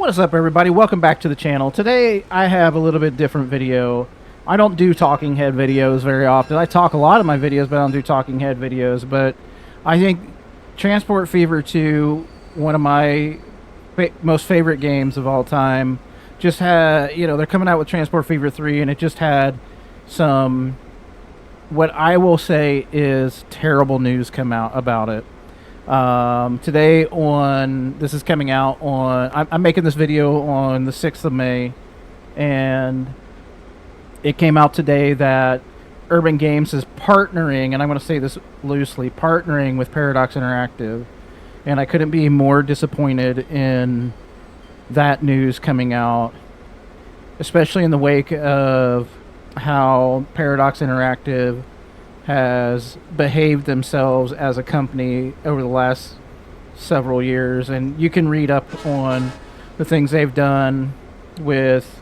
What is up, everybody? Welcome back to the channel. Today I have a little bit different video. I don't do talking head videos very often. I talk a lot in my videos, but I don't do talking head videos. But I think Transport Fever 2, one of my most favorite games of all time, just had, they're coming out with Transport Fever 3, and it just had some, what I will say is terrible news come out about it. Today this is coming out on, I'm making this video on the 6th of May, and it came out today that Urban Games is partnering, and I'm going to say this loosely, partnering with Paradox Interactive, and I couldn't be more disappointed in that news coming out, especially in the wake of how Paradox Interactive has behaved themselves as a company over the last several years. And you can read up on the things they've done with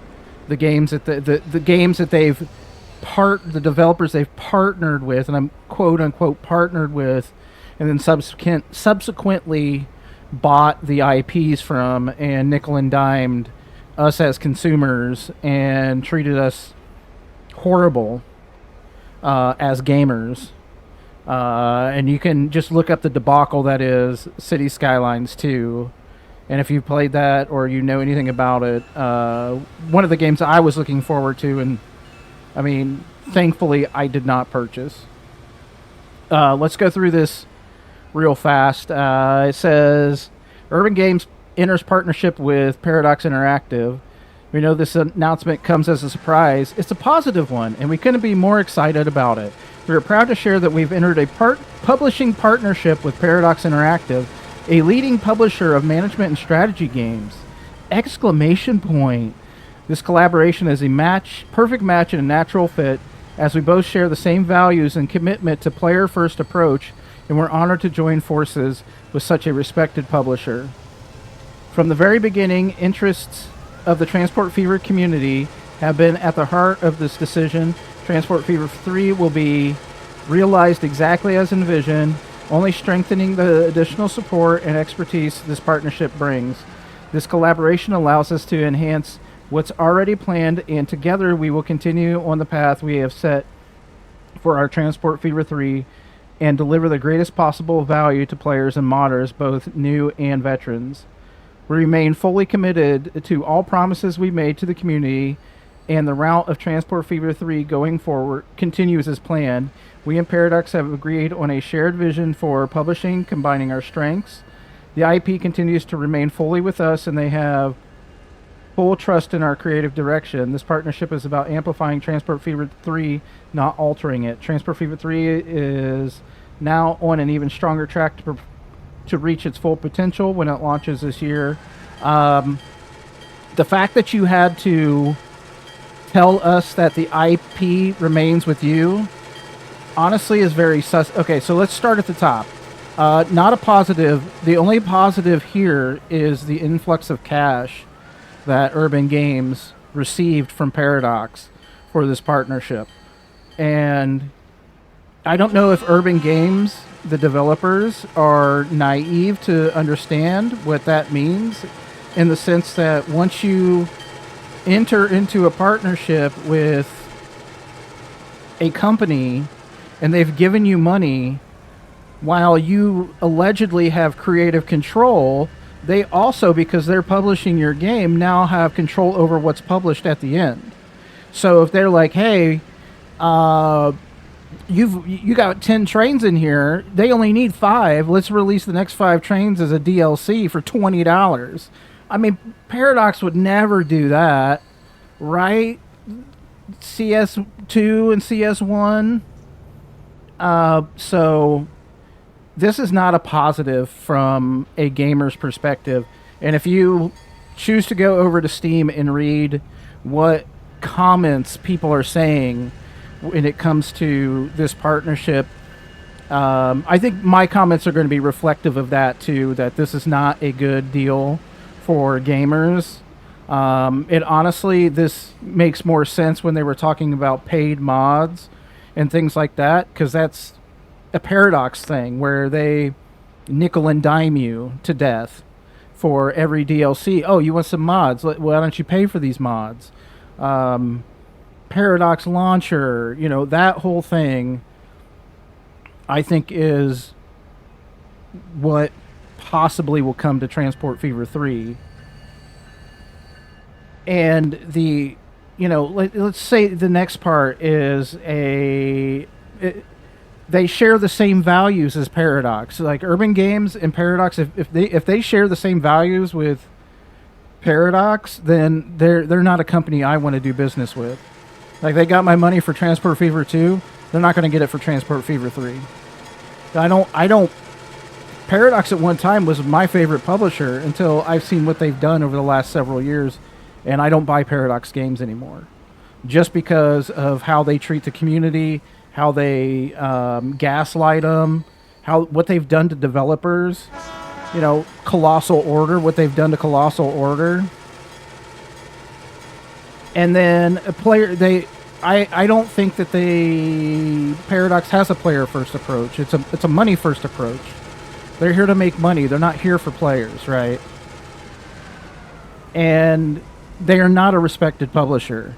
the games that the games that the developers they've partnered with, and I'm quote unquote partnered with, and then subsequently bought the IPs from and nickel and dimed us as consumers and treated us horrible as gamers. And you can just look up the debacle that is City Skylines 2. And if you've played that or you know anything about it, one of the games I was looking forward to, and I mean, thankfully I did not purchase. Let's go through this real fast. It says, Urban Games enters partnership with Paradox Interactive. We know this announcement comes as a surprise. It's a positive one, and we couldn't be more excited about it. We are proud to share that we've entered a publishing partnership with Paradox Interactive, a leading publisher of management and strategy games. Exclamation point. This collaboration is a perfect match and a natural fit, as we both share the same values and commitment to player-first approach, and we're honored to join forces with such a respected publisher. From the very beginning, interests of the Transport Fever community have been at the heart of this decision. Transport Fever 3 will be realized exactly as envisioned, only strengthening the additional support and expertise this partnership brings. This collaboration allows us to enhance what's already planned, and together we will continue on the path we have set for our Transport Fever 3 and deliver the greatest possible value to players and modders, both new and veterans. We remain fully committed to all promises we made to the community, and the route of Transport Fever 3 going forward continues as planned. We and Paradox have agreed on a shared vision for publishing, combining our strengths. The IP continues to remain fully with us, and they have full trust in our creative direction. This partnership is about amplifying Transport Fever 3, not altering it. Transport Fever 3 is now on an even stronger track to reach its full potential when it launches this year. The fact that you had to tell us that the IP remains with you, honestly, is very sus. Okay, so let's start at the top. Not a positive. The only positive here is the influx of cash that Urban Games received from Paradox for this partnership. And I don't know if Urban Games, the developers, are naive to understand what that means, in the sense that once you enter into a partnership with a company and they've given you money while you allegedly have creative control, they also, because they're publishing your game, now have control over what's published at the end. So if they're like, hey, you got 10 trains in here, they only need 5, let's release the next 5 trains as a DLC for $20. I mean, Paradox would never do that, right? CS2 and CS1. So this is not a positive from a gamer's perspective. And if you choose to go over to Steam and read what comments people are saying when it comes to this partnership, I think my comments are going to be reflective of that too, that this is not a good deal for gamers. It honestly, this makes more sense when they were talking about paid mods and things like that, because that's a Paradox thing where they nickel and dime you to death for every DLC. Oh, you want some mods? Why don't you pay for these mods? Paradox Launcher, that whole thing, I think is what possibly will come to Transport Fever 3. And let's say the next part is they share the same values as Paradox. Like Urban Games and Paradox, if they share the same values with Paradox, then they're not a company I want to do business with. Like they got my money for Transport Fever 2, they're not going to get it for Transport Fever 3. I don't. Paradox at one time was my favorite publisher until I've seen what they've done over the last several years, and I don't buy Paradox games anymore, just because of how they treat the community, how they gaslight them, what they've done to developers. Colossal Order, what they've done to Colossal Order. And then I don't think that Paradox has a player first approach. It's a money first approach. They're here to make money. They're not here for players, right? And they are not a respected publisher.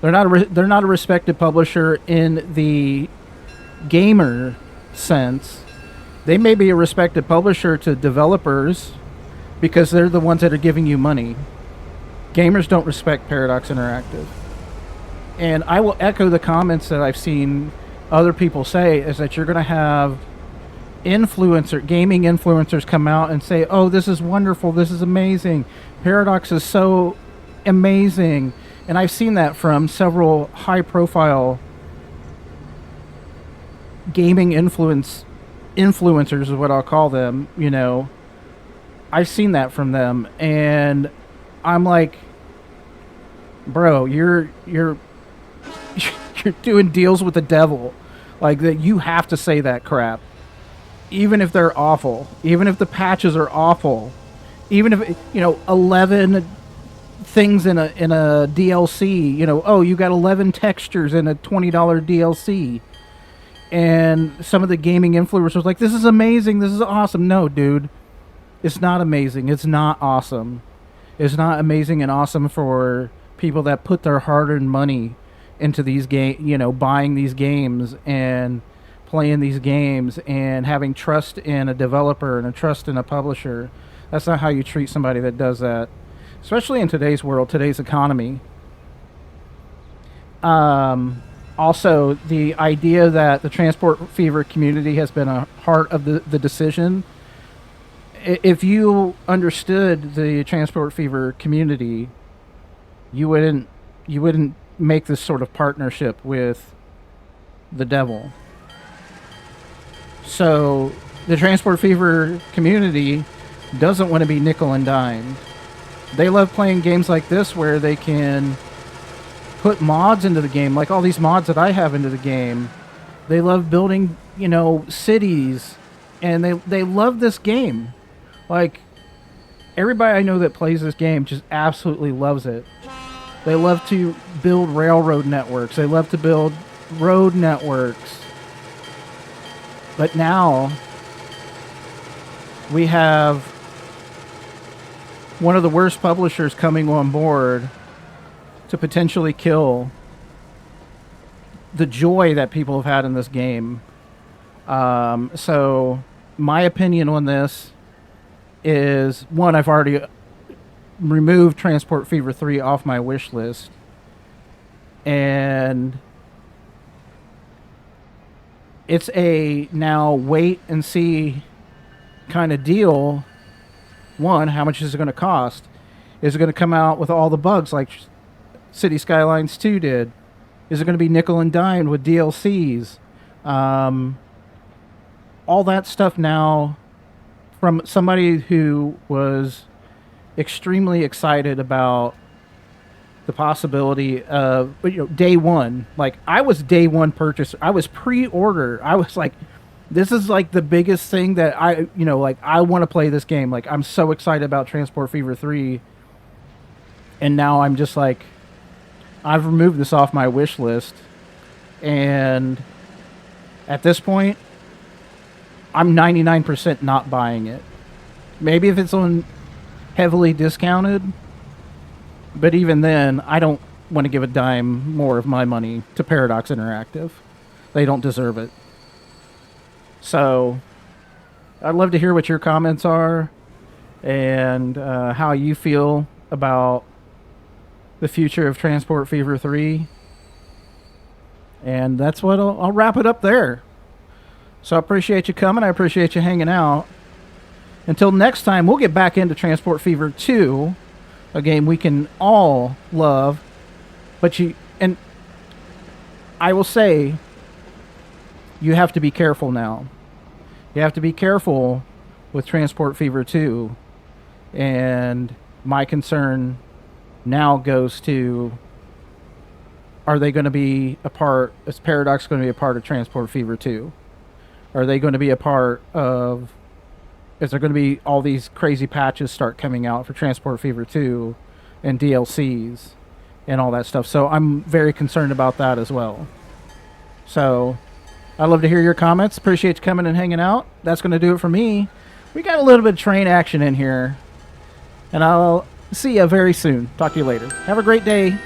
They're not a respected publisher in the gamer sense. They may be a respected publisher to developers because they're the ones that are giving you money. Gamers don't respect Paradox Interactive. And I will echo the comments that I've seen other people say, is that you're going to have gaming influencers come out and say, oh, this is wonderful, this is amazing, Paradox is so amazing. And I've seen that from several high-profile gaming influencers is what I'll call them, I've seen that from them, and I'm like, bro, you're doing deals with the devil. Like, that you have to say that crap. Even if they're awful. Even if the patches are awful. Even if, 11 things in a DLC, oh, you got 11 textures in a $20 DLC. And some of the gaming influencers like, this is amazing, this is awesome. No, dude. It's not amazing. It's not awesome. It's not amazing and awesome for people that put their hard-earned money into these buying these games and playing these games and having trust in a developer and a trust in a publisher. That's not how you treat somebody that does that, especially in today's world, today's economy. Also, the idea that the Transport Fever community has been a part of the decision. If you understood the Transport Fever community, you wouldn't make this sort of partnership with the devil. So the Transport Fever community doesn't want to be nickel and dimed. They love playing games like this where they can put mods into the game, like all these mods that I have into the game. They love building, cities, and they love this game. Like, everybody I know that plays this game just absolutely loves it. They love to build railroad networks. They love to build road networks. But now we have one of the worst publishers coming on board to potentially kill the joy that people have had in this game. So my opinion on this is, one, I've already removed Transport Fever 3 off my wish list. And it's a now wait and see kind of deal. One, how much is it going to cost? Is it going to come out with all the bugs like City Skylines 2 did? Is it going to be nickel and dime with DLCs? All that stuff now, from somebody who was extremely excited about the possibility of, day one. Like, I was day one purchaser. I was pre-order. I was like, this is like the biggest thing that I want to play this game. Like, I'm so excited about Transport Fever 3. And now I'm just like, I've removed this off my wish list. And at this point, I'm 99% not buying it. Maybe if it's on heavily discounted. But even then, I don't want to give a dime more of my money to Paradox Interactive. They don't deserve it. So, I'd love to hear what your comments are and how you feel about the future of Transport Fever 3. And that's what I'll wrap it up there. So I appreciate you coming. I appreciate you hanging out. Until next time, we'll get back into Transport Fever 2, a game we can all love. But and I will say, you have to be careful now. You have to be careful with Transport Fever 2. And my concern now goes to, are they going to be a part, is Paradox going to be a part of Transport Fever 2? Are they going to be a part of, is there going to be all these crazy patches start coming out for Transport Fever 2 and DLCs and all that stuff? So I'm very concerned about that as well. So I'd love to hear your comments. Appreciate you coming and hanging out. That's going to do it for me. We got a little bit of train action in here. And I'll see you very soon. Talk to you later. Have a great day.